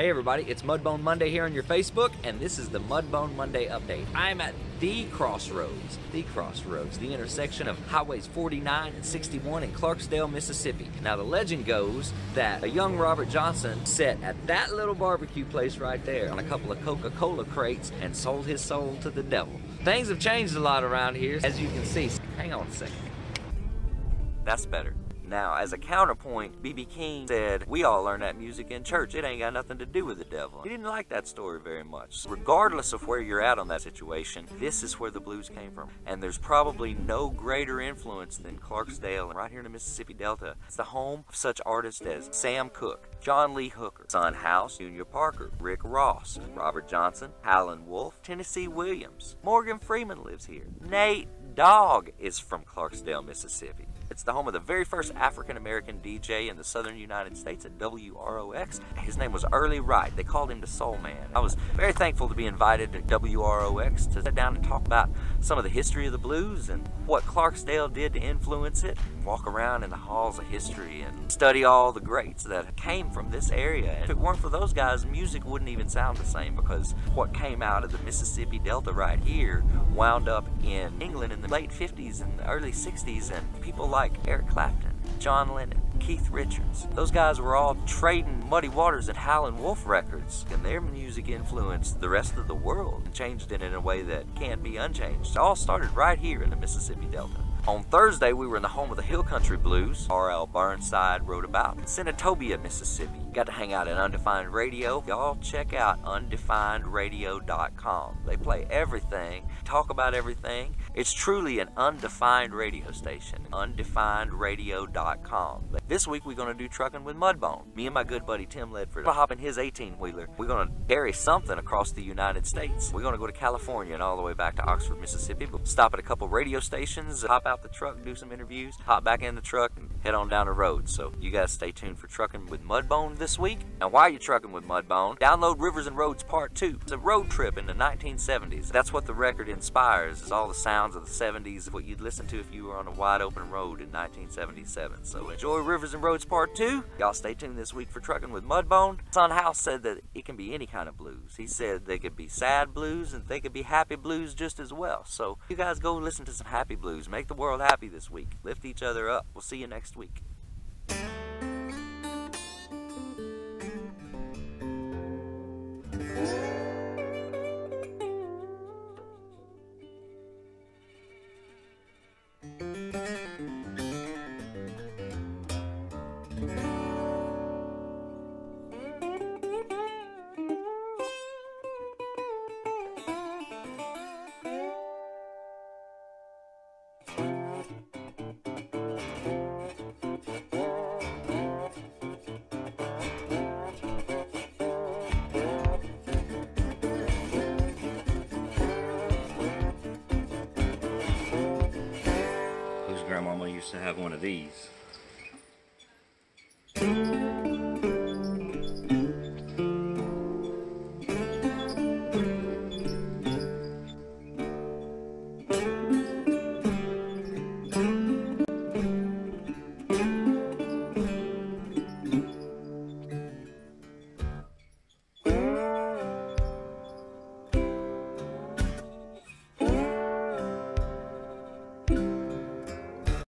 Hey everybody, it's Mudbone Monday here on your Facebook, and this is the Mudbone Monday Update. I'm at the Crossroads, the intersection of Highways 49 and 61 in Clarksdale, Mississippi. Now the legend goes that a young Robert Johnson sat at that little barbecue place right there on a couple of Coca-Cola crates and sold his soul to the devil. Things have changed a lot around here, as you can see. Hang on a second. That's better. Now, as a counterpoint, B.B. King said, we all learn that music in church. It ain't got nothing to do with the devil. He didn't like that story very much. Regardless of where you're at on that situation, this is where the blues came from. And there's probably no greater influence than Clarksdale, right here in the Mississippi Delta. It's the home of such artists as Sam Cooke, John Lee Hooker, Son House, Junior Parker, Rick Ross, Robert Johnson, Howlin' Wolf, Tennessee Williams. Morgan Freeman lives here. Nate Dogg is from Clarksdale, Mississippi. It's the home of the very first African-American DJ in the southern United States at WROX. His name was Early Wright. They called him the Soul Man. I was very thankful to be invited to WROX to sit down and talk about some of the history of the blues and what Clarksdale did to influence it. Walk around in the halls of history and study all the greats that came from this area. And if it weren't for those guys, music wouldn't even sound the same, because what came out of the Mississippi Delta right here wound up in England in the late 50s and the early 60s, and people like Eric Clapton, John Lennon, Keith Richards. Those guys were all trading Muddy Waters and Howlin' Wolf records, and their music influenced the rest of the world and changed it in a way that can't be unchanged. It all started right here in the Mississippi Delta. On Thursday, we were in the home of the Hill Country Blues. R.L. Burnside wrote about Senatobia, Mississippi. Got to hang out at Undefined Radio. Y'all check out undefinedradio.com. They play everything, talk about everything. It's truly an undefined radio station. Undefinedradio.com. This week we're going to do trucking with Mudbone. Me and my good buddy Tim Ledford will hop in his 18-wheeler. We're going to carry something across the United States. We're going to go to California and all the way back to Oxford, Mississippi. We'll stop at a couple radio stations, hop out the truck, do some interviews, hop back in the truck, and head on down the road. So you guys stay tuned for Trucking with Mudbone this week. And while you're trucking with Mudbone, download Rivers and Roads Part 2. It's a road trip in the 1970s. That's what the record inspires, is all the sounds of the 70s, what you'd listen to if you were on a wide open road in 1977. So enjoy Rivers and Roads Part 2. Y'all stay tuned this week for Trucking with Mudbone. Son House said that it can be any kind of blues. He said they could be sad blues and they could be happy blues just as well. So you guys go listen to some happy blues. Make the world happy this week. Lift each other up. We'll see you next week. Grandmama used to have one of these.